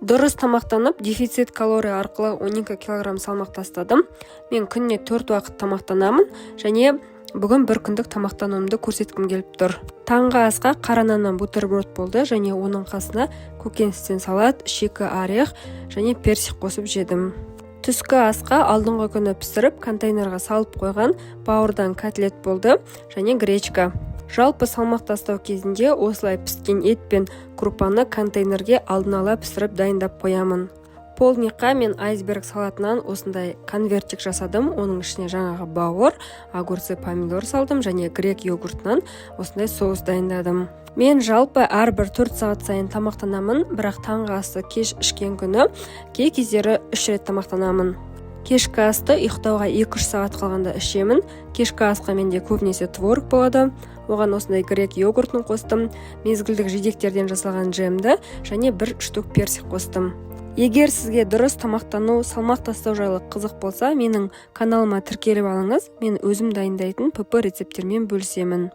Дұрыс тамақтанып, дефицит калория арқылы 12 кг салмақ тастадым. Мен күніне 4 уақыт тамақтанамын және бүгін бір күндік тамақтануымды көрсеткім келіп тұр. Таңғы асқа қара наннан бутерброд болды және оның қасына көкөністен салат, шикі орех және персик қосып жедім. Түскі асқа алдыңғы күні пісіріп, контейнерға салып қойған бауырдан котлет болды және гречка. Жалпы салмақ тастау кезінде осылай піскен ет пен крупаны контейнерге алдын ала пісіріп дайындап қоямын. Полдникқа мен айсберг салатынан осындай конвертик жасадым. Оның ішіне жаңағы бауыр, огурцы, помидор салдым және грек йогуртынан осындай соус дайындадым. Мен жалпы әрбір 4 сағат сайын тамақтанамын, бірақ таңғы асты кеш ішкен күні кей кездері 3 рет тамақтанамын. Кешкі асты ұйықтауға 2-3 сағат қалғанда ішемін. Кешкі асқа менде көбінесе творог болады. Оған осындай грек йогуртын қостым, мезгілдік жидектерден жасалған джемді және 1 штук персик қостым. Егер сізге дұрыс тамақтану, салмақ тастау жайлы қызық болса, менің каналыма тіркеліп алыңыз. Мен өзім дайындайтын ПП рецептермен бөлісемін.